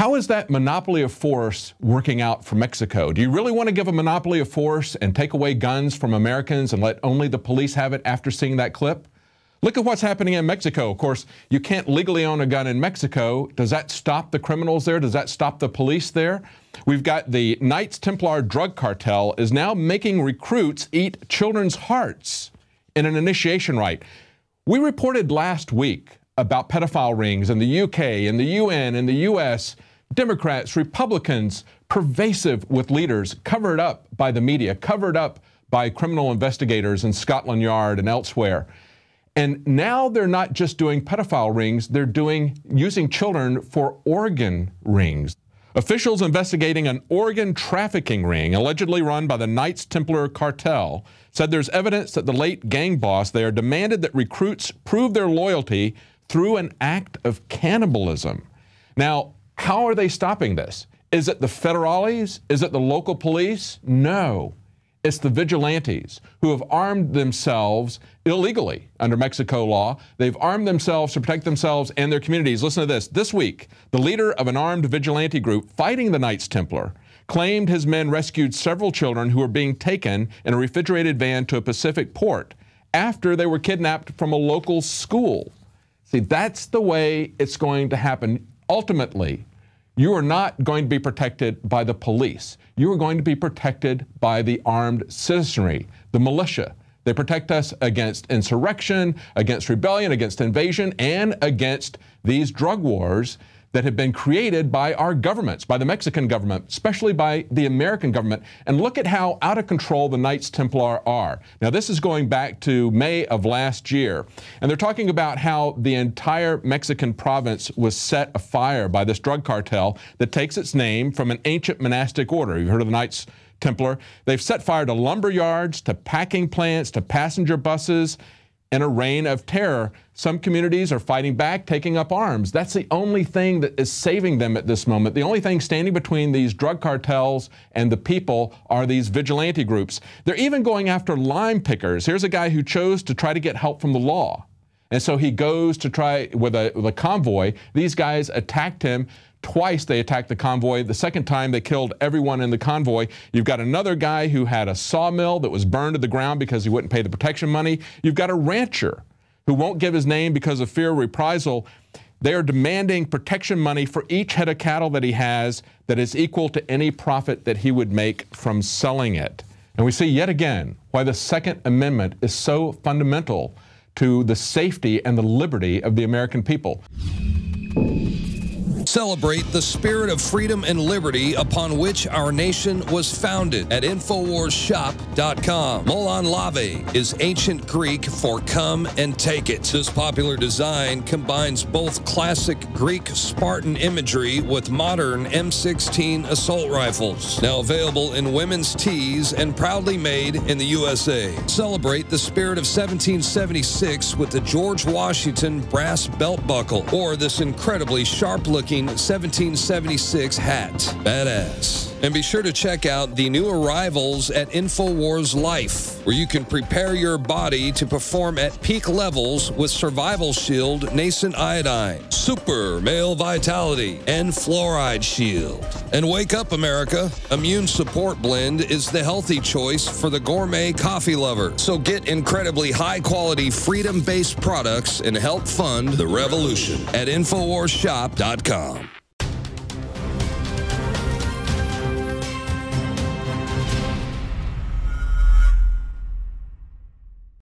How is that monopoly of force working out for Mexico? Do you really want to give a monopoly of force and take away guns from Americans and let only the police have it after seeing that clip? Look at what's happening in Mexico. Of course, you can't legally own a gun in Mexico. Does that stop the criminals there? Does that stop the police there? We've got the Knights Templar drug cartel is now making recruits eat children's hearts in an initiation rite. We reported last week about pedophile rings in the UK, in the UN, in the US, Democrats, Republicans, pervasive with leaders, covered up by the media, covered up by criminal investigators in Scotland Yard and elsewhere. And now they're not just doing pedophile rings, they're using children for organ rings. Officials investigating an organ trafficking ring allegedly run by the Knights Templar cartel said there's evidence that the late gang boss there demanded that recruits prove their loyalty through an act of cannibalism. Now, how are they stopping this? Is it the federales? Is it the local police? No. It's the vigilantes who have armed themselves illegally under Mexico law. They've armed themselves to protect themselves and their communities. Listen to this. This week, the leader of an armed vigilante group fighting the Knights Templar claimed his men rescued several children who were being taken in a refrigerated van to a Pacific port after they were kidnapped from a local school. See, that's the way it's going to happen. Ultimately, you are not going to be protected by the police. You are going to be protected by the armed citizenry, the militia. They protect us against insurrection, against rebellion, against invasion, and against these drug wars that have been created by our governments, by the Mexican government, especially by the American government. And look at how out of control the Knights Templar are. Now, this is going back to May of last year. And they're talking about how the entire Mexican province was set afire by this drug cartel that takes its name from an ancient monastic order. You've heard of the Knights Templar. They've set fire to lumber yards, to packing plants, to passenger buses, in a reign of terror. Some communities are fighting back, taking up arms. That's the only thing that is saving them at this moment. The only thing standing between these drug cartels and the people are these vigilante groups. They're even going after lime pickers. Here's a guy who chose to try to get help from the law. And so he goes to try with a convoy. These guys attacked him. Twice they attacked the convoy. The second time they killed everyone in the convoy. You've got another guy who had a sawmill that was burned to the ground because he wouldn't pay the protection money. You've got a rancher who won't give his name because of fear of reprisal. They are demanding protection money for each head of cattle that he has that is equal to any profit that he would make from selling it. And we see yet again why the Second Amendment is so fundamental to the safety and the liberty of the American people. Celebrate the spirit of freedom and liberty upon which our nation was founded at InfoWarsShop.com. Molon Lave is ancient Greek for come and take it. This popular design combines both classic Greek Spartan imagery with modern M16 assault rifles. Now available in women's tees and proudly made in the USA. Celebrate the spirit of 1776 with the George Washington brass belt buckle or this incredibly sharp-looking 1776 hat. Badass. And be sure to check out the new arrivals at InfoWars Life, where you can prepare your body to perform at peak levels with Survival Shield Nascent Iodine, Super Male Vitality, and Fluoride Shield. And wake up, America. Immune Support Blend is the healthy choice for the gourmet coffee lover. So get incredibly high-quality, freedom-based products and help fund the revolution at InfoWarsShop.com.